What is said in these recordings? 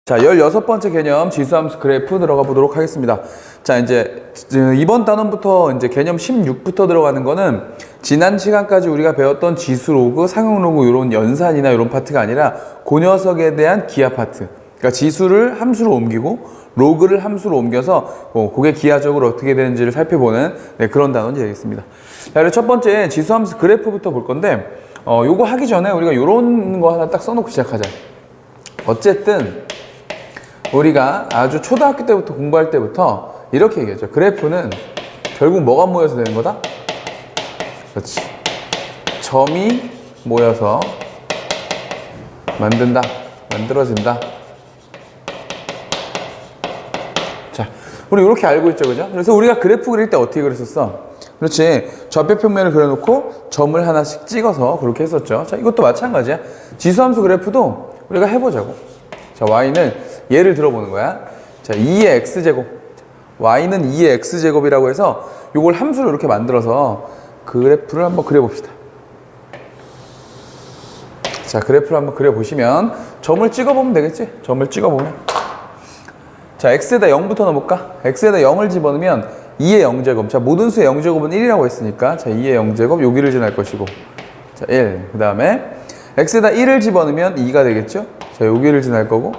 자, 16번째 개념 지수함수 그래프 들어가 보도록 하겠습니다. 자, 이제 이번 단원부터 이제 개념 16부터 들어가는 거는 지난 시간까지 우리가 배웠던 지수 로그, 상용 로그 이런 연산이나 이런 파트가 아니라 그 녀석에 대한 기하 파트. 그러니까 지수를 함수로 옮기고 로그를 함수로 옮겨서 그게 기하적으로 어떻게 되는지를 살펴보는 그런 단원이 되겠습니다. 자, 그리고 첫 번째 지수함수 그래프부터 볼 건데 요거 하기 전에 우리가 요런 거 하나 딱 써놓고 시작하자. 어쨌든 우리가 아주 초등학교 때부터 공부할 때부터 이렇게 얘기하죠. 그래프는 결국 뭐가 모여서 되는 거다? 그렇지. 점이 모여서 만들어진다. 자, 우리 이렇게 알고 있죠, 그죠? 그래서 우리가 그래프 그릴 때 어떻게 그렸었어? 그렇지. 좌표 평면을 그려놓고 점을 하나씩 찍어서 그렇게 했었죠. 자, 이것도 마찬가지야. 지수함수 그래프도 우리가 해보자고. 자, y는 예를 들어보는 거야. 자, 2의 x제곱. y는 2의 x제곱이라고 해서 이걸 함수로 이렇게 만들어서 그래프를 한번 그려봅시다. 자, 그래프를 한번 그려보시면 점을 찍어보면 되겠지? 점을 찍어보면. 자, x에다 0부터 넣어볼까? x에다 0을 집어넣으면 2의 0제곱. 자, 모든 수의 0제곱은 1이라고 했으니까 자, 2의 0제곱 여기를 지날 것이고 자, 1. 그 다음에 x에다 1을 집어넣으면 2가 되겠죠? 자, 여기를 지날 거고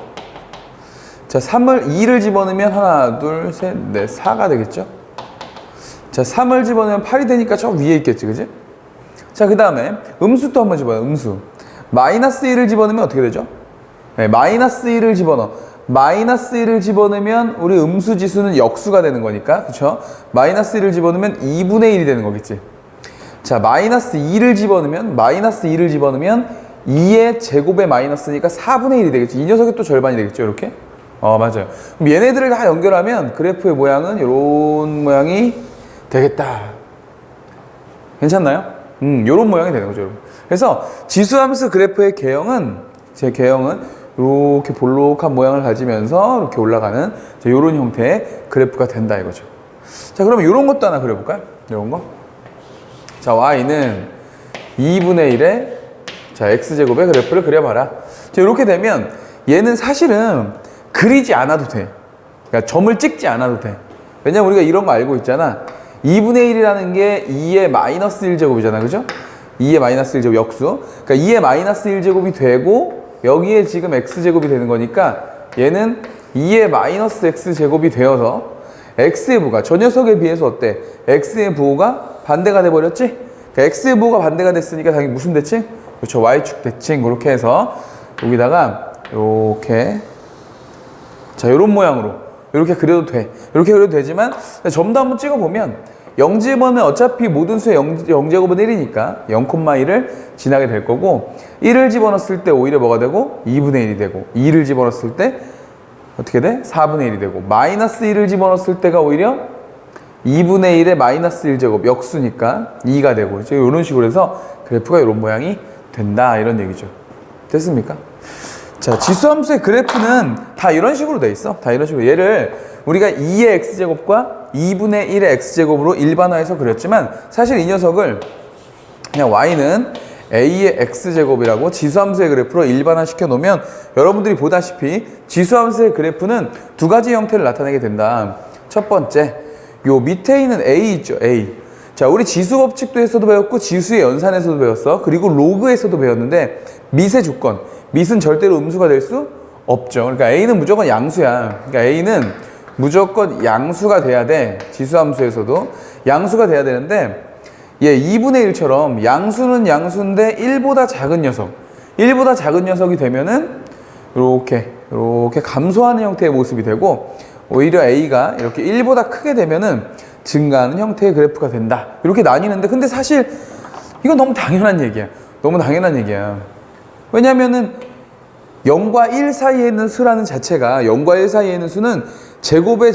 자, 2를 집어넣으면 하나, 둘, 셋, 넷, 4가 되겠죠? 자, 3을 집어넣으면 8이 되니까 저 위에 있겠지, 그지? 자, 그 다음에 음수 또 한번 집어넣어요, 음수. 마이너스 1을 집어넣으면 어떻게 되죠? 네, 마이너스 1을 집어넣어. 마이너스 1을 집어넣으면 우리 음수 지수는 역수가 되는 거니까, 그쵸? 마이너스 1을 집어넣으면 2분의 1이 되는 거겠지? 자, 마이너스 2를 집어넣으면 2의 제곱에 마이너스니까 4분의 1이 되겠지? 이 녀석이 또 절반이 되겠죠, 이렇게? 맞아요. 그럼 얘네들을 다 연결하면 그래프의 모양은 이런 모양이 되겠다. 괜찮나요? 이런 모양이 되는 거죠, 여러분. 그래서 지수함수 그래프의 제 개형은 이렇게 볼록한 모양을 가지면서 이렇게 올라가는 이런 형태의 그래프가 된다 이거죠. 자, 그러면 이런 것도 하나 그려볼까요? 이런 거. 자, y는 2분의 1의 자, x제곱의 그래프를 그려봐라. 자, 이렇게 되면 얘는 사실은 그리지 않아도 돼. 그러니까 점을 찍지 않아도 돼. 왜냐면 우리가 이런 거 알고 있잖아. 2분의 1이라는 게 2의 마이너스 1제곱이잖아. 그죠? 2의 마이너스 1제곱 역수. 그러니까 2의 마이너스 1제곱이 되고 여기에 지금 x제곱이 되는 거니까 얘는 2의 마이너스 x제곱이 되어서 x의 부호가 저 녀석에 비해서 어때? x의 부호가 반대가 돼버렸지? 그러니까 x의 부호가 반대가 됐으니까 당연히 무슨 대칭? 그렇죠. y축 대칭. 그렇게 해서 여기다가 이렇게 자, 요런 모양으로 이렇게 그려도 돼. 이렇게 그려도 되지만 점도 한번 찍어보면 0집어는 어차피 모든 수의 0제곱은 1이니까 0,1을 지나게 될 거고 1을 집어넣었을 때 오히려 뭐가 되고 2분의 1이 되고 2를 집어넣었을 때 어떻게 돼? 4분의 1이 되고 마이너스 1을 집어넣었을 때가 오히려 2분의 1의 마이너스 1제곱 역수니까 2가 되고 이제 이런 식으로 해서 그래프가 이런 모양이 된다 이런 얘기죠. 됐습니까? 자, 지수함수의 그래프는 다 이런 식으로 돼 있어. 다 이런 식으로. 얘를 우리가 2의 x제곱과 2분의 1의 x제곱으로 일반화해서 그렸지만 사실 이 녀석을 그냥 y는 a의 x제곱이라고 지수함수의 그래프로 일반화 시켜 놓으면 여러분들이 보다시피 지수함수의 그래프는 두 가지 형태를 나타내게 된다. 첫 번째, 요 밑에 있는 a 있죠, a. 자, 우리 지수 법칙도에서도 배웠고 지수의 연산에서도 배웠어. 그리고 로그에서도 배웠는데 밑의 조건. 밑은 절대로 음수가 될 수 없죠. 그러니까 a는 무조건 양수야. 그러니까 a는 무조건 양수가 돼야 돼. 지수함수에서도 양수가 돼야 되는데 얘 2분의 1처럼 양수는 양수인데 1보다 작은 녀석. 1보다 작은 녀석이 되면은 이렇게 감소하는 형태의 모습이 되고 오히려 a가 이렇게 1보다 크게 되면은 증가하는 형태의 그래프가 된다. 이렇게 나뉘는데 근데 사실 이건 너무 당연한 얘기야. 너무 당연한 얘기야. 왜냐면은 0과 1 사이에 있는 수라는 자체가 0과 1 사이에 있는 수는 제곱을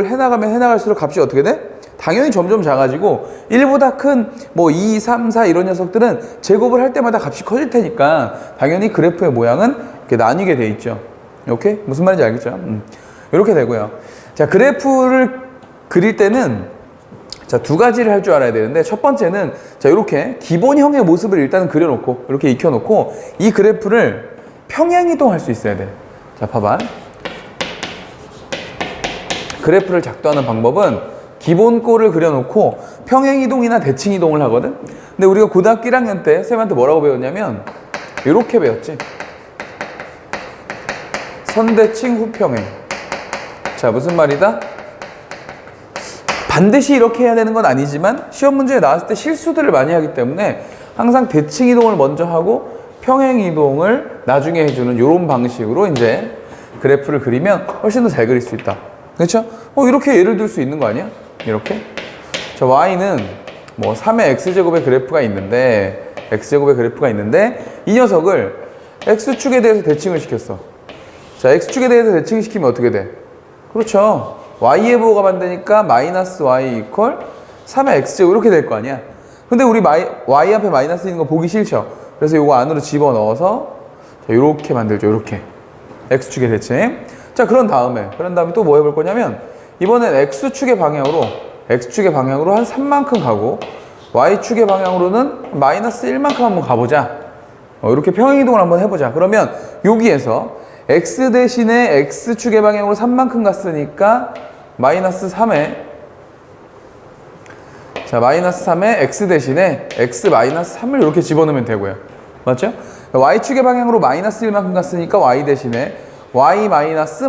해나가면 해나갈수록 값이 어떻게 돼? 당연히 점점 작아지고 1보다 큰 뭐 2, 3, 4 이런 녀석들은 제곱을 할 때마다 값이 커질 테니까 당연히 그래프의 모양은 이렇게 나뉘게 돼 있죠. 오케이? 무슨 말인지 알겠죠? 이렇게 되고요. 자, 그래프를 그릴 때는 자, 두 가지를 할 줄 알아야 되는데 첫 번째는 자, 이렇게 기본형의 모습을 일단 그려놓고 이렇게 익혀놓고 이 그래프를 평행이동할 수 있어야 돼. 자, 봐봐. 그래프를 작도하는 방법은 기본꼴을 그려놓고 평행이동이나 대칭이동을 하거든. 근데 우리가 고등학교 1학년 때 쌤한테 뭐라고 배웠냐면 이렇게 배웠지. 선대칭 후평행. 자, 무슨 말이다? 반드시 이렇게 해야 되는 건 아니지만 시험 문제에 나왔을 때 실수들을 많이 하기 때문에 항상 대칭 이동을 먼저 하고 평행 이동을 나중에 해주는 이런 방식으로 이제 그래프를 그리면 훨씬 더 잘 그릴 수 있다. 그렇죠? 이렇게 예를 들 수 있는 거 아니야? 이렇게. 자, y는 뭐 3의 x제곱의 그래프가 있는데 이 녀석을 x축에 대해서 대칭을 시켰어. 자, x축에 대해서 대칭시키면 어떻게 돼? 그렇죠. y의 부호가 만드니까 마이너스 y 이퀄 3의 x제곱 이렇게 될 거 아니야. 근데 우리 y 앞에 마이너스 있는 거 보기 싫죠. 그래서 이거 안으로 집어넣어서 자, 이렇게 만들죠. 이렇게 x축의 대칭. 자, 그런 다음에 또 뭐 해볼 거냐면 이번엔 x축의 방향으로 한 3만큼 가고 y축의 방향으로는 마이너스 1만큼 한번 가보자. 이렇게 평행이동을 한번 해보자. 그러면 여기에서 x 대신에 x축의 방향으로 3만큼 갔으니까 마이너스 3에 자, 마이너스 3에 x 대신에 x 마이너스 3을 이렇게 집어넣으면 되고요. 맞죠? y축의 방향으로 마이너스 1만큼 갔으니까 y 대신에 y 마이너스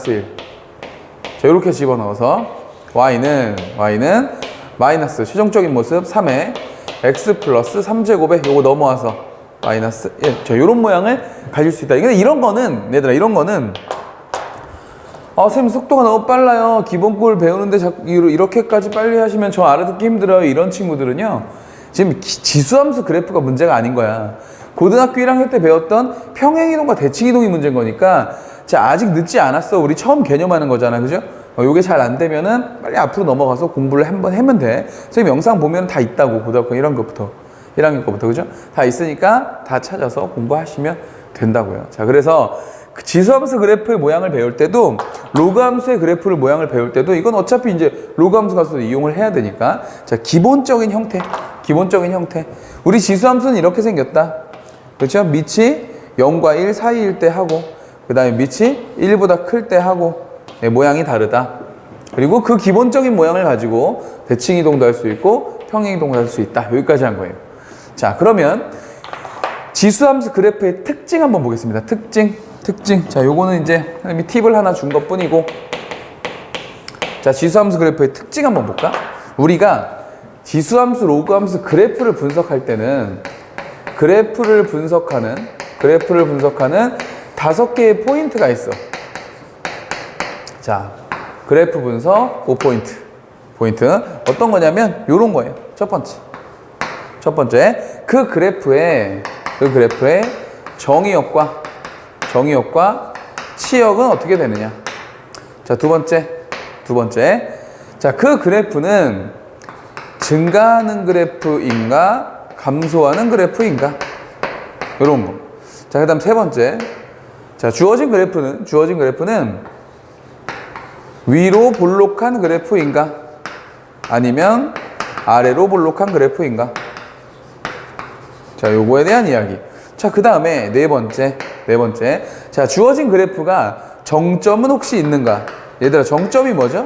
1. 자, 이렇게 집어넣어서 y는 마이너스 최종적인 모습 3에 x 플러스 3제곱에 요거 넘어와서 마이너스 1. 자, 요런 모양을 가질 수 있다. 근데 이런 거는 얘들아 쌤 속도가 너무 빨라요. 기본꼴 배우는데 자꾸 이렇게까지 빨리 하시면 저 알아듣기 힘들어요. 이런 친구들은요. 지금 지수함수 그래프가 문제가 아닌 거야. 고등학교 1학년 때 배웠던 평행이동과 대칭이동이 문제인 거니까 자, 아직 늦지 않았어. 우리 처음 개념하는 거잖아. 그죠? 요게 잘 안 되면은 빨리 앞으로 넘어가서 공부를 한번 하면 돼. 선생님 영상 보면 다 있다고. 고등학교 1학년 거부터. 그죠? 다 있으니까 다 찾아서 공부하시면 된다고요. 자, 그래서 그 지수함수 그래프의 모양을 배울 때도 로그함수의 그래프를 모양을 배울 때도 이건 어차피 이제 로그함수 가서 이용을 해야 되니까 자, 기본적인 형태. 우리 지수함수는 이렇게 생겼다. 그렇죠? 밑이 0과 1 사이일 때 하고 그 다음에 밑이 1보다 클 때 하고 네, 모양이 다르다. 그리고 그 기본적인 모양을 가지고 대칭이동도 할 수 있고 평행이동도 할 수 있다. 여기까지 한 거예요. 자, 그러면 지수함수 그래프의 특징 한번 보겠습니다. 특징. 자, 요거는 이제 팁을 하나 준 것 뿐이고 자, 지수함수 그래프의 특징 한번 볼까? 우리가 지수함수, 로그함수 그래프를 분석할 때는 그래프를 분석하는 5개의 포인트가 있어. 자, 그래프 분석 5포인트. 어떤 거냐면 요런 거예요. 첫 번째 그 그래프의 정의역과 치역은 어떻게 되느냐. 자, 두 번째 자, 그 그래프는 증가하는 그래프인가 감소하는 그래프인가 요런 거. 자, 그 다음 세 번째 자, 주어진 그래프는 위로 볼록한 그래프인가 아니면 아래로 볼록한 그래프인가. 자, 요거에 대한 이야기. 자, 그 다음에 네 번째 자, 주어진 그래프가 정점은 혹시 있는가. 얘들아, 정점이 뭐죠?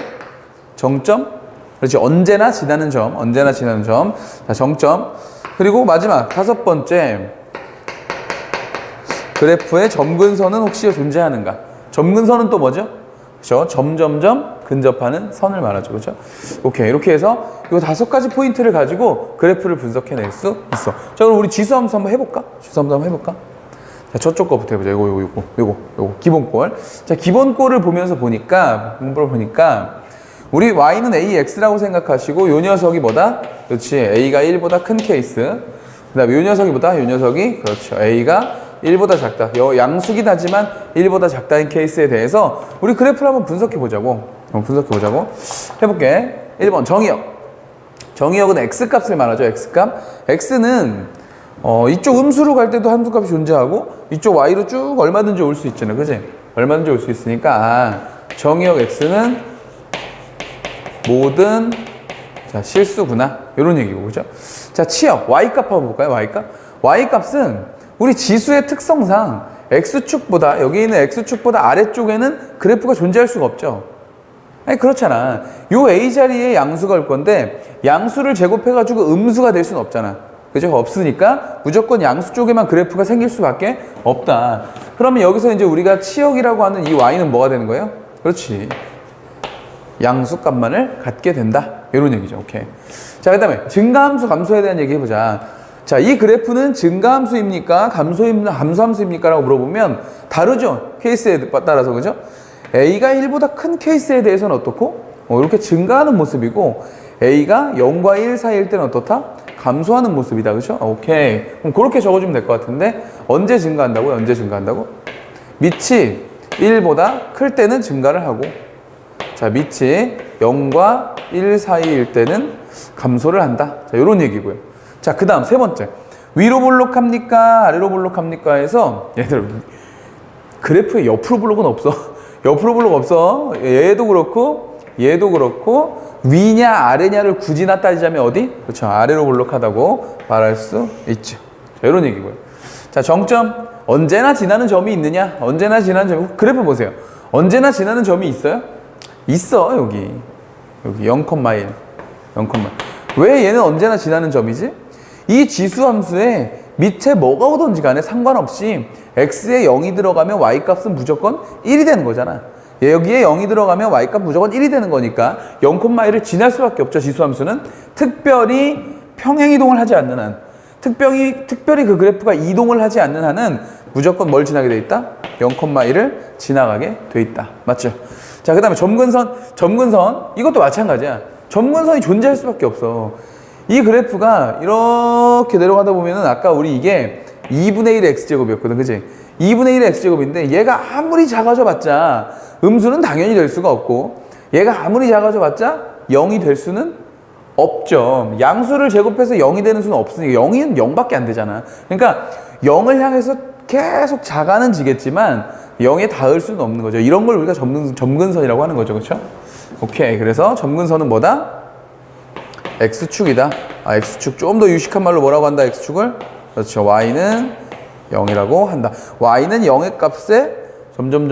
정점? 그렇지, 언제나 지나는 점. 자, 정점. 그리고 마지막 다섯 번째 그래프의 점근선은 혹시 존재하는가. 점근선은 또 뭐죠? 그렇죠? 점점점 근접하는 선을 말하죠. 그렇죠? 오케이. 이렇게 해서 이 5가지 포인트를 가지고 그래프를 분석해낼 수 있어. 자, 그럼 우리 지수함수 한번 해볼까? 자, 저쪽 거부터 해보자. 요거. 기본꼴. 자, 기본꼴을 보니까 우리 y는 ax라고 생각하시고 요 녀석이 뭐다? 그렇지. a가 1보다 큰 케이스. 그 다음에 요 녀석이 뭐다? 요 녀석이 그렇죠. a가 1보다 작다. 양수긴 하지만 1보다 작다인 케이스에 대해서 우리 그래프를 한번 분석해보자고. 해볼게. 1번 정의역은 x값을 말하죠. x는 이쪽 음수로 갈 때도 함수값이 존재하고 이쪽 y로 쭉 얼마든지 올 수 있잖아. 그지? 얼마든지 올 수 있으니까 정의역 x는 모든 자, 실수구나. 이런 얘기고. 그죠? 자, 치역 y값 한번 볼까요? y값은 우리 지수의 특성상 X축보다, 여기 있는 X축보다 아래쪽에는 그래프가 존재할 수가 없죠. 아니, 그렇잖아. 요 A 자리에 양수가 올 건데, 양수를 제곱해가지고 음수가 될 수는 없잖아. 그죠? 없으니까 무조건 양수 쪽에만 그래프가 생길 수밖에 없다. 그러면 여기서 이제 우리가 치역이라고 하는 이 Y는 뭐가 되는 거예요? 그렇지. 양수 값만을 갖게 된다. 이런 얘기죠. 오케이. 자, 그 다음에 증가함수, 감소에 대한 얘기 해보자. 자, 이 그래프는 증가함수입니까? 감소함수입니까? 라고 물어보면 다르죠. 케이스에 따라서. 그죠? A가 1보다 큰 케이스에 대해서는 어떻고? 이렇게 증가하는 모습이고, A가 0과 1 사이일 때는 어떻다? 감소하는 모습이다. 그죠? 오케이. 그럼 그렇게 적어주면 될 것 같은데, 언제 증가한다고요? 언제 증가한다고? 밑이 1보다 클 때는 증가를 하고, 자, 밑이 0과 1 사이일 때는 감소를 한다. 자, 요런 얘기고요. 자, 그 다음 세 번째. 위로 볼록합니까? 아래로 볼록합니까? 해서, 얘들, 그래프에 옆으로 볼록은 없어. 옆으로 볼록 없어. 얘도 그렇고, 얘도 그렇고, 위냐, 아래냐를 굳이 따지자면 어디? 그렇죠. 아래로 볼록하다고 말할 수 있죠. 자, 요런 얘기고요. 자, 정점. 언제나 지나는 점이 있느냐? 언제나 지나는 점이, 그래프 보세요. 언제나 지나는 점이 있어요? 있어, 여기 0,1. 왜 얘는 언제나 지나는 점이지? 이 지수 함수에 밑에 뭐가 오든지 간에 상관없이 x에 0이 들어가면 y 값은 무조건 1이 되는 거잖아. 여기에 0이 들어가면 y 값 무조건 1이 되는 거니까 0,1을 지날 수밖에 없죠. 지수 함수는 특별히 평행 이동을 하지 않는 한, 특별히 그 그래프가 이동을 하지 않는 한은 무조건 뭘 지나게 돼 있다? 0,1을 지나가게 돼 있다. 맞죠? 자, 그 다음에 점근선, 이것도 마찬가지야. 점근선이 존재할 수밖에 없어. 이 그래프가 이렇게 내려가다 보면은 아까 우리 이게 2분의 1의 x제곱이었거든. 그지? 2분의 1의 x제곱인데 얘가 아무리 작아져 봤자 음수는 당연히 될 수가 없고, 얘가 아무리 작아져 봤자 0이 될 수는 없죠. 양수를 제곱해서 0이 되는 수는 없으니까 0은 0밖에 안 되잖아. 그러니까 0을 향해서 계속 작아는 지겠지만 0에 닿을 수는 없는 거죠. 이런 걸 우리가 점근선이라고 하는 거죠. 그렇죠? 오케이. 그래서 점근선은 뭐다? X축이다. X축. 좀 더 유식한 말로 뭐라고 한다? X축을? 그렇죠. Y는 0이라고 한다. Y는 0의 값에 점점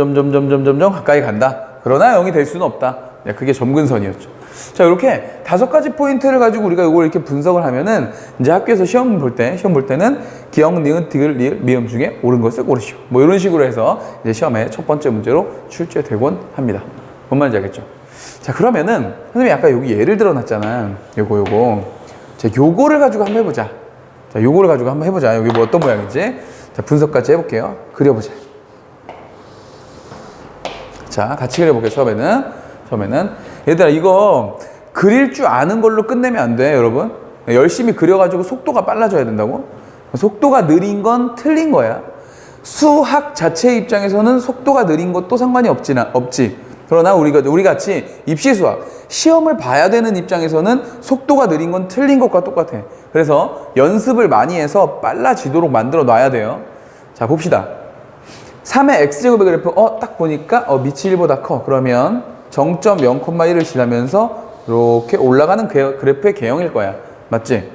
가까이 간다. 그러나 0이 될 수는 없다. 네, 그게 점근선이었죠. 자, 이렇게 5가지 포인트를 가지고 우리가 이걸 이렇게 분석을 하면은 이제 학교에서 시험 볼 때는 기역, 니은, 디귿, 리을, 미음 중에 옳은 것을 고르시오. 뭐 이런 식으로 해서 이제 시험에 첫 번째 문제로 출제되곤 합니다. 뭔 말인지 알겠죠? 자, 그러면은 선생님이 아까 여기 예를 들어 놨잖아. 요거. 자, 요거를 가지고 한번 해보자. 자, 요거를 가지고 한번 해보자. 여기 뭐 어떤 모양인지. 자, 분석까지 해볼게요. 그려보자. 자, 같이 그려볼게요. 처음에는 얘들아, 이거 그릴 줄 아는 걸로 끝내면 안 돼, 여러분. 열심히 그려가지고 속도가 빨라져야 된다고. 속도가 느린 건 틀린 거야. 수학 자체 입장에서는 속도가 느린 것도 상관이 없지. 그러나 우리 같이 입시수학, 시험을 봐야 되는 입장에서는 속도가 느린 건 틀린 것과 똑같아. 그래서 연습을 많이 해서 빨라지도록 만들어 놔야 돼요. 자, 봅시다. 3의 x제곱의 그래프, 딱 보니까 밑이 1보다 커. 그러면 정점 0,1을 지나면서 이렇게 올라가는 그래프의 개형일 거야. 맞지?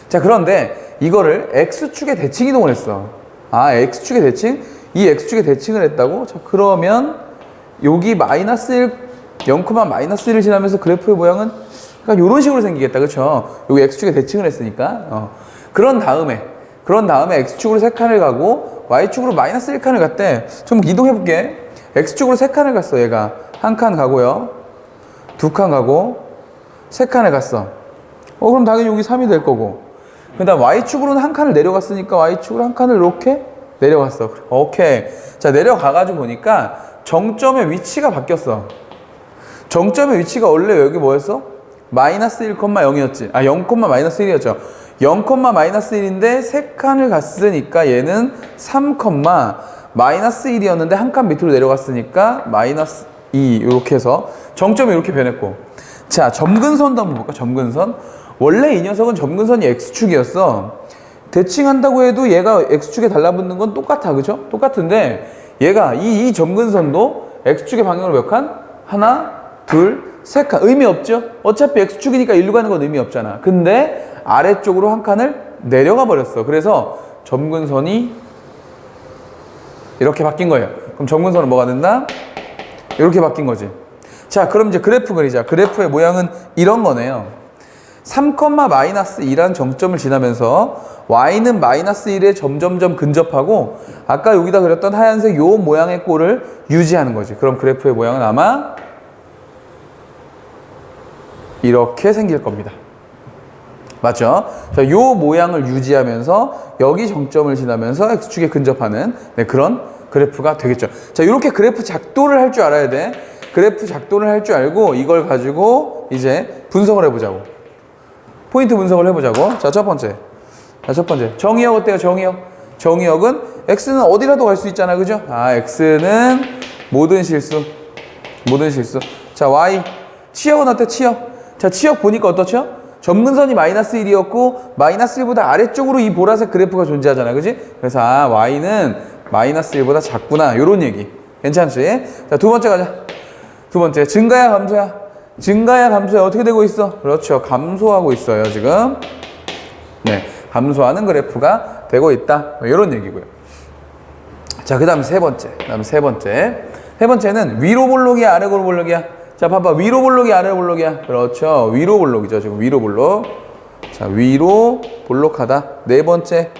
자, 그런데 이거를 x축의 대칭 이동을 했어. 아, x축의 대칭? 이 x축의 대칭을 했다고? 자, 그러면 여기 마이너스 1, 0,-1을 지나면서 그래프의 모양은 그러니까 이런 식으로 생기겠다. 그렇죠? 여기 x축의 대칭을 했으니까. 그런 다음에 x축으로 3칸을 가고 y축으로 마이너스 1칸을 갔대. 좀 이동해 볼게. x축으로 3칸을 갔어. 얘가 한 칸 가고요, 2칸 가고 3칸을 갔어. 그럼 당연히 여기 3이 될 거고, 그 다음 y축으로는 한 칸을 내려갔으니까 y축으로 한 칸을 이렇게 내려갔어. 오케이. 자, 내려가가지고 보니까 정점의 위치가 바뀌었어. 정점의 위치가 원래 여기 뭐였어? 마이너스 1,0이었지. 0,-1이었죠. 0,-1인데 3칸을 갔으니까 얘는 3,-1이었는데 한 칸 밑으로 내려갔으니까 마이너스 2 이렇게 해서 정점이 이렇게 변했고. 자, 점근선도 한번 볼까? 점근선. 원래 이 녀석은 점근선이 X축이었어. 대칭한다고 해도 얘가 X축에 달라붙는 건 똑같아. 그죠? 똑같은데 얘가 이 점근선도 X축의 방향으로 몇 칸? 하나, 둘, 세 칸. 의미 없죠? 어차피 X축이니까 일로 가는 건 의미 없잖아. 근데 아래쪽으로 한 칸을 내려가 버렸어. 그래서 점근선이 이렇게 바뀐 거예요. 그럼 정근선은 뭐가 된다? 이렇게 바뀐 거지. 자, 그럼 이제 그래프 그리자. 그래프의 모양은 이런 거네요. 3,-2라는 정점을 지나면서 y는 -1에 점점점 근접하고 아까 여기다 그렸던 하얀색 요 모양의 꼴을 유지하는 거지. 그럼 그래프의 모양은 아마 이렇게 생길 겁니다. 맞죠? 자, 요 모양을 유지하면서 여기 정점을 지나면서 x축에 근접하는 그런 그래프가 되겠죠. 자, 이렇게 그래프 작도를 할 줄 알아야 돼. 그래프 작도를 할 줄 알고 이걸 가지고 이제 분석을 해보자고. 포인트 분석을 해보자고. 자, 첫 번째. 정의역 어때요? 정의역은 x는 어디라도 갈 수 있잖아. 그죠? 아, x는 모든 실수. 자, y. 치역은 어때? 자, 치역 보니까 어떻죠? 점근선이 -1이었고 -1보다 아래쪽으로 이 보라색 그래프가 존재하잖아. 그지? 그래서 y는 -1보다 작구나. 요런 얘기. 괜찮지? 자, 두 번째 가자. 두 번째. 증가야 감소야? 증가야 감소야? 어떻게 되고 있어? 그렇죠. 감소하고 있어요, 지금. 네. 감소하는 그래프가 되고 있다. 요런 얘기고요. 자, 그 다음에 세 번째. 세 번째는 위로 볼록이야, 아래로 볼록이야? 자, 봐봐. 위로 볼록이, 아래로 볼록이야? 그렇죠. 위로 볼록이죠. 지금 위로 볼록. 자, 위로 볼록하다. 네 번째.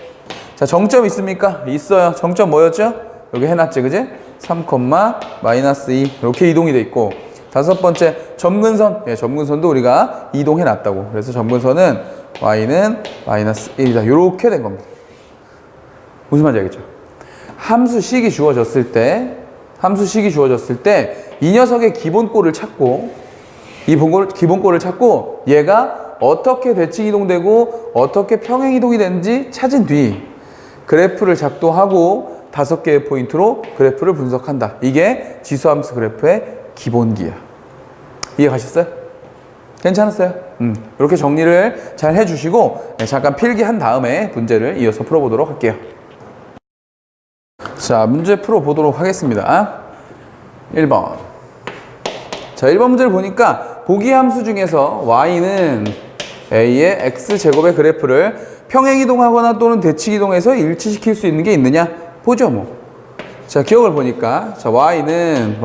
자, 정점 있습니까? 있어요. 정점 뭐였죠? 여기 해놨지, 그지? 3,-2 이렇게 이동이 돼 있고. 다섯 번째, 점근선. 예, 점근선도 우리가 이동해 놨다고. 그래서 점근선은 y는 -1이다. 이렇게 된 겁니다. 무슨 말인지 알겠죠? 함수식이 주어졌을 때 이 녀석의 기본꼴을 찾고 얘가 어떻게 대칭 이동되고 어떻게 평행 이동이 되는지 찾은 뒤 그래프를 작도하고 5개의 포인트로 그래프를 분석한다. 이게 지수함수 그래프의 기본기야. 이해 가셨어요? 괜찮았어요? 이렇게 정리를 잘 해주시고 잠깐 필기한 다음에 문제를 이어서 풀어보도록 할게요. 자, 문제 풀어보도록 하겠습니다. 1번. 자, 1번 문제를 보니까 보기 함수 중에서 y는 a의 x제곱의 그래프를 평행이동하거나 또는 대칭이동해서 일치시킬 수 있는 게 있느냐? 보죠, 뭐. 자, 기억을 보니까 자, y는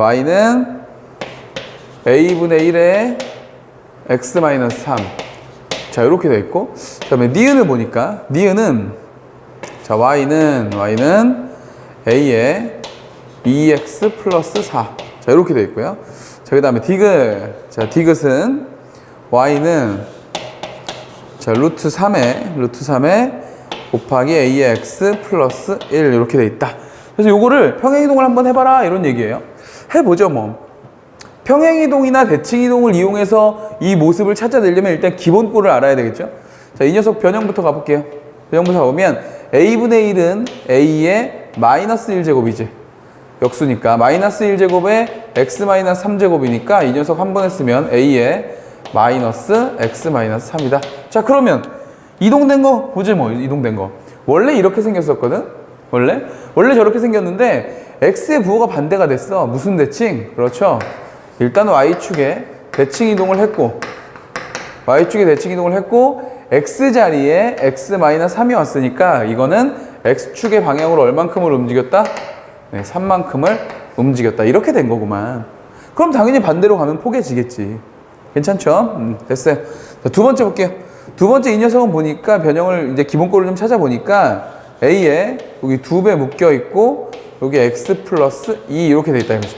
a분의 1에 x-3. 자, 이렇게 되어 있고, 그 다음에 니은을 보니까 니은은 자, y는 a에 2x 플러스 4. 자, 이렇게 되어 있고요. 자, 그 다음에 디귿. 자, 디귿은 y는 자, 루트 3에 곱하기 a의 x 플러스 1 이렇게 되어 있다. 그래서 요거를 평행이동을 한번 해봐라 이런 얘기예요. 해보죠, 뭐. 평행이동이나 대칭이동을 이용해서 이 모습을 찾아내려면 일단 기본꼴을 알아야 되겠죠. 자, 이 녀석 변형부터 가볼게요. 변형부터 가보면 a분의 1은 a의 -1제곱이지. 역수니까 -1제곱에 x-3제곱이니까 이 녀석 한 번에 쓰면 a의 -x-3이다. 자, 그러면 이동된 거 보지 뭐. 이동된 거 원래 이렇게 생겼었거든. 원래 저렇게 생겼는데 x의 부호가 반대가 됐어. 무슨 대칭? 그렇죠. 일단 y축에 대칭 이동을 했고 x자리에 x-3이 왔으니까 이거는 x축의 방향으로 얼만큼을 움직였다? 네, 3만큼을 움직였다. 이렇게 된 거구만. 그럼 당연히 반대로 가면 포개지겠지. 괜찮죠? 됐어요. 자, 두 번째 볼게요. 두 번째 이 녀석은 보니까 변형을 이제 기본꼴을 좀 찾아보니까 a에 여기 2배 묶여 있고 여기 x 플러스 2 이렇게 돼 있다 이거죠.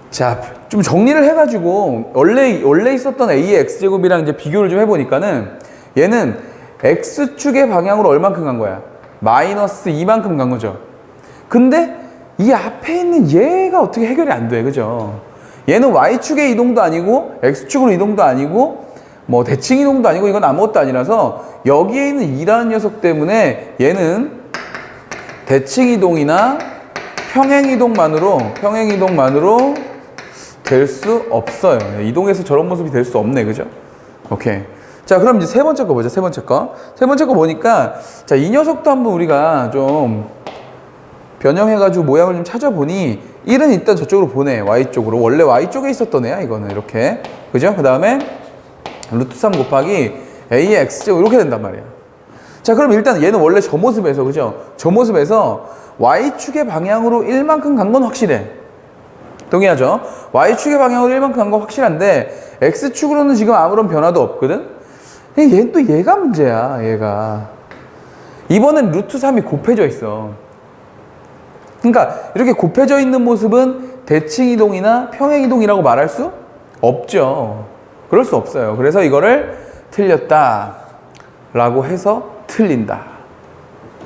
자, 좀 정리를 해가지고 원래 있었던 a의 x제곱이랑 이제 비교를 좀 해보니까는 얘는 x축의 방향으로 얼만큼 간 거야? -2만큼 간 거죠. 근데 이 앞에 있는 얘가 어떻게 해결이 안 돼, 그죠? 얘는 y축의 이동도 아니고 x축으로 이동도 아니고 뭐 대칭 이동도 아니고 이건 아무것도 아니라서 여기에 있는 2라는 녀석 때문에 얘는 대칭 이동이나 평행 이동만으로 될 수 없어요. 이동해서 저런 모습이 될 수 없네, 그죠? 오케이. 자, 그럼 이제 세 번째 거 보자. 세 번째 거 보니까 자, 이 녀석도 한번 우리가 좀 변형해가지고 모양을 좀 찾아보니 1은 일단 저쪽으로 보내. y쪽으로. 원래 y쪽에 있었던 애야, 이거는. 이렇게. 그죠? 그 다음에 루트 3 곱하기 a의 x제곱 이렇게 된단 말이야. 자, 그럼 일단 얘는 원래 저 모습에서, 그죠? 저 모습에서 Y축의 방향으로 1만큼 간 건 확실해. 동의하죠? Y축의 방향으로 1만큼 간 건 확실한데 X축으로는 지금 아무런 변화도 없거든? 얘는 또 얘가 문제야, 얘가. 이번엔 루트 3이 곱해져 있어. 그러니까 이렇게 곱해져 있는 모습은 대칭이동이나 평행이동이라고 말할 수 없죠. 그럴 수 없어요. 그래서 이거를 틀렸다 라고 해서 틀린다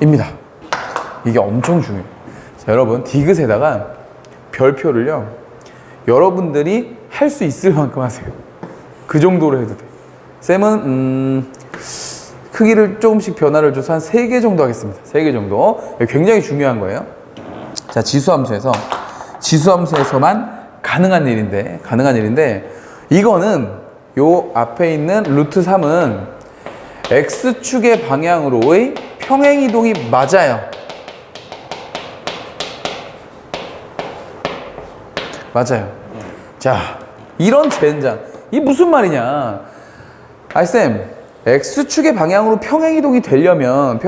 입니다. 이게 엄청 중요해요. 자, 여러분 디귿에다가 별표를요 여러분들이 할 수 있을 만큼 하세요. 그 정도로 해도 돼. 쌤은 크기를 조금씩 변화를 줘서 한 3개 정도 하겠습니다. 3개 정도. 굉장히 중요한 거예요. 자, 지수함수에서만 가능한 일인데 이거는 요 앞에 있는 루트 3은 X축의 방향으로의 평행이동이 맞아요. 맞아요. 자, 이런 젠장. 이게 무슨 말이냐. 쌤, X축의 방향으로 평행이동이 되려면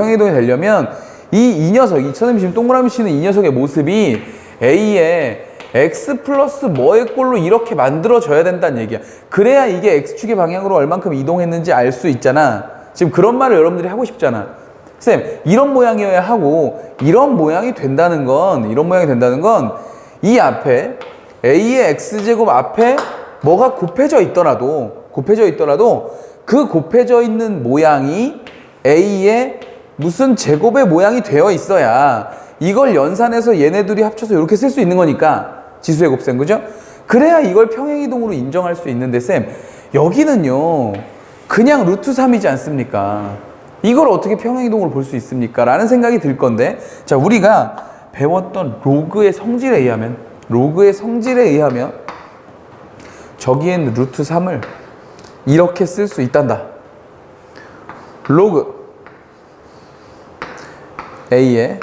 이 녀석, 이처럼 지금 동그라미 치는 이 녀석의 모습이 A에 X 플러스 뭐의 꼴로 이렇게 만들어져야 된다는 얘기야. 그래야 이게 X축의 방향으로 얼만큼 이동했는지 알 수 있잖아. 지금 그런 말을 여러분들이 하고 싶잖아. 쌤, 이런 모양이어야 하고 이런 모양이 된다는 건 이 앞에 A의 X제곱 앞에 뭐가 곱해져 있더라도 그 곱해져 있는 모양이 A의 무슨 제곱의 모양이 되어 있어야 이걸 연산해서 얘네들이 합쳐서 이렇게 쓸 수 있는 거니까 지수의 곱셈, 그죠? 그래야 이걸 평행이동으로 인정할 수 있는데 쌤, 여기는요 그냥 루트 3이지 않습니까? 이걸 어떻게 평행이동으로 볼 수 있습니까? 라는 생각이 들 건데, 자, 우리가 배웠던 로그의 성질에 의하면 저기에 있는 루트 3을 이렇게 쓸 수 있단다. 로그 A에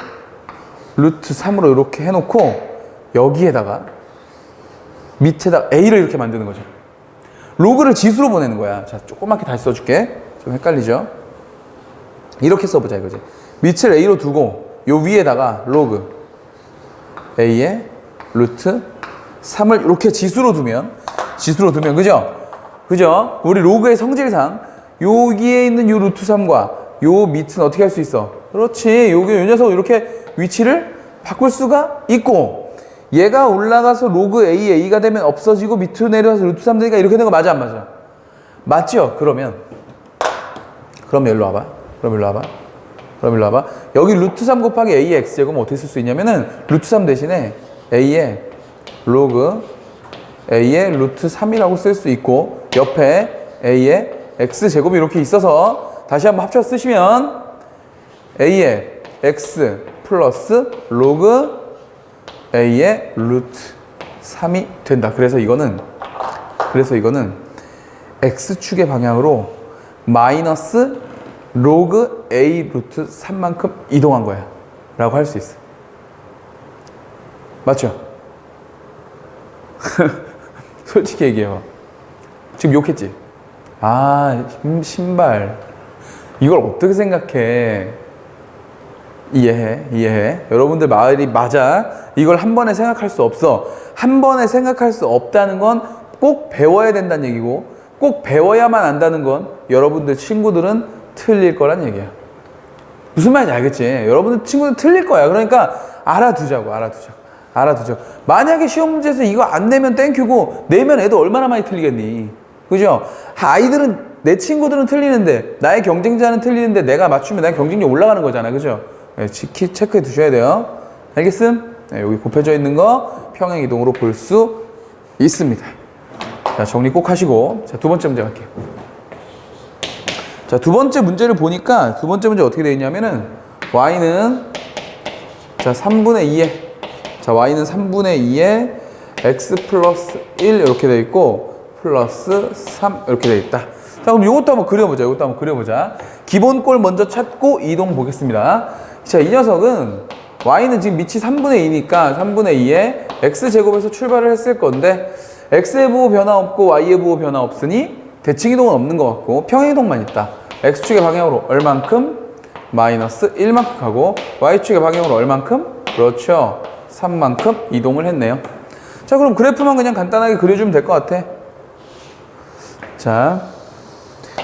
루트 3으로 이렇게 해놓고 여기에다가 밑에다가 A를 이렇게 만드는 거죠. 로그를 지수로 보내는 거야. 자, 조그맣게 다시 써줄게. 좀 헷갈리죠? 이렇게 써보자 이거지. 밑을 A로 두고 요 위에다가 로그 A에 루트 3을 이렇게 지수로 두면 그죠? 우리 로그의 성질상 여기에 있는 요 루트 3과 요 밑은 어떻게 할 수 있어? 그렇지. 요 녀석 이렇게 위치를 바꿀 수가 있고, 얘가 올라가서 로그 A가 되면 없어지고 밑으로 내려와서 루트 3 되니까 이렇게 된 거 맞아 안 맞아? 맞죠? 그러면 일로 와봐. 여기 루트 3 곱하기 A의 X제곱은 어떻게 쓸 수 있냐면은 루트 3 대신에 A의 로그 A의 루트 3이라고 쓸 수 있고, 옆에 A의 X제곱이 이렇게 있어서 다시 한번 합쳐서 쓰시면 A의 X 플러스 로그 A의 루트 3이 된다. 그래서 이거는 X축의 방향으로 마이너스 로그 A 루트 3만큼 이동한 거야 라고 할 수 있어. 맞죠? 솔직히 얘기해봐. 지금 욕했지? 신발. 이걸 어떻게 생각해? 이해해. 여러분들 말이 맞아. 이걸 한 번에 생각할 수 없어. 한 번에 생각할 수 없다는 건 꼭 배워야 된다는 얘기고, 꼭 배워야만 안다는 건 여러분들 친구들은 틀릴 거란 얘기야. 무슨 말인지 알겠지? 여러분들 친구들 틀릴 거야. 그러니까 알아두자고. 만약에 시험 문제에서 이거 안 내면 땡큐고 내면 애도 얼마나 많이 틀리겠니? 그죠? 내 친구들은 틀리는데, 나의 경쟁자는 틀리는데 내가 맞추면 나의 경쟁력 올라가는 거잖아. 그죠? 네, 체크해 두셔야 돼요. 알겠음? 네, 여기 곱해져 있는 거 평행이동으로 볼 수 있습니다. 자, 정리 꼭 하시고, 자, 두 번째 문제 갈게요. 자, 두 번째 문제를 보니까 두 번째 문제 어떻게 되어 있냐면은 y는 3분의 2에 x 플러스 1 이렇게 되어 있고 플러스 3 이렇게 되어 있다. 자, 그럼 이것도 한번 그려보자. 기본꼴 먼저 찾고 이동 보겠습니다. 자, 이 녀석은 y는 지금 밑이 3분의 2니까 3분의 2에 x제곱에서 출발을 했을 건데, x의 부호 변화 없고 y의 부호 변화 없으니 대칭이동은 없는 것 같고 평행이동만 있다. x축의 방향으로 얼만큼 마이너스 1만큼 가고 Y축의 방향으로 얼만큼? 그렇죠. 3만큼 이동을 했네요. 자, 그럼 그래프만 그냥 간단하게 그려주면 될 것 같아. 자,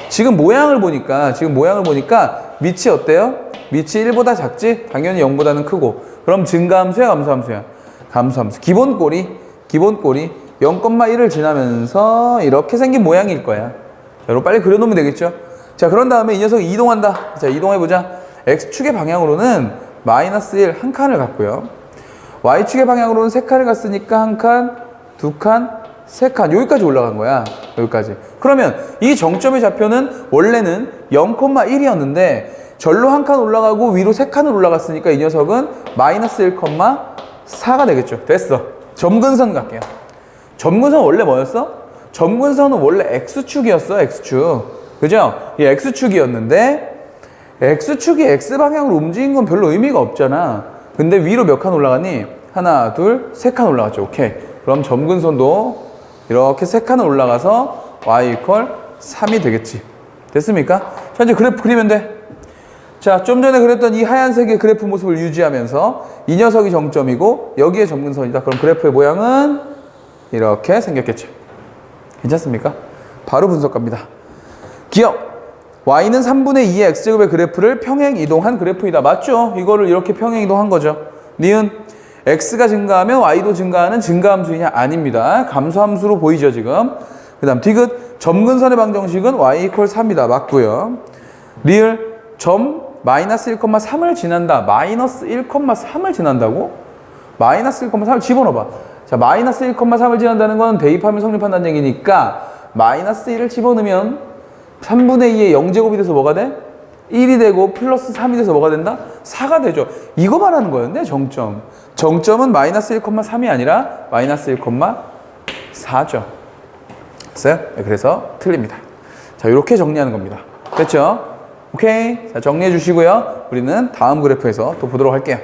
지금 모양을 보니까 밑이 어때요? 밑이 1보다 작지? 당연히 0보다는 크고. 그럼 증가함수야, 감소함수야? 감소함수. 기본꼴이 0,1을 지나면서 이렇게 생긴 모양일 거야. 여러분 빨리 그려놓으면 되겠죠? 자, 그런 다음에 이 녀석이 이동한다. 자, 이동해보자. X축의 방향으로는 마이너스 1 한 칸을 갔고요. Y축의 방향으로는 3칸을 갔으니까 한 칸, 두 칸, 세 칸. 여기까지 올라간 거야. 여기까지. 그러면 이 정점의 좌표는 원래는 0,1이었는데 절로 한 칸 올라가고 위로 3칸을 올라갔으니까 이 녀석은 마이너스 1,4가 되겠죠. 됐어. 점근선 갈게요. 점근선 원래 뭐였어? 점근선은 원래 X축이었어. X축. 그죠? 이 X축이었는데 X축이 X방향으로 움직인 건 별로 의미가 없잖아. 근데 위로 몇 칸 올라가니? 하나, 둘, 3칸 올라갔죠. 오케이. 그럼 점근선도 이렇게 3칸을 올라가서 y 이퀄 3이 되겠지. 됐습니까? 자, 이제 그래프 그리면 돼. 자, 좀 전에 그랬던 이 하얀색의 그래프 모습을 유지하면서 이 녀석이 정점이고 여기에 점근선이다. 그럼 그래프의 모양은 이렇게 생겼겠죠. 괜찮습니까? 바로 분석 갑니다. 기억! y는 3분의 2의 x제곱의 그래프를 평행 이동한 그래프이다. 맞죠? 이거를 이렇게 평행 이동한 거죠. 니은 x가 증가하면 y도 증가하는 증가함수이냐? 아닙니다. 감소함수로 보이죠, 지금. 그 다음 디귿 점근선의 방정식은 y 이퀄 3이다. 맞고요. 리을 점 마이너스 1,3을 지난다. 마이너스 1,3을 지난다고? 마이너스 1,3을 집어넣어봐. 자, 마이너스 1,3을 지난다는 건 대입하면 성립한다는 얘기니까 마이너스 1을 집어넣으면 3분의 2의 0제곱이 돼서 뭐가 돼? 1이 되고 플러스 3이 돼서 뭐가 된다? 4가 되죠. 이거 말하는 거였네, 정점. 정점은 마이너스 1,3이 아니라 마이너스 1,4죠. 됐어요? 네, 그래서 틀립니다. 자, 이렇게 정리하는 겁니다. 됐죠? 오케이. 자, 정리해 주시고요. 우리는 다음 그래프에서 또 보도록 할게요.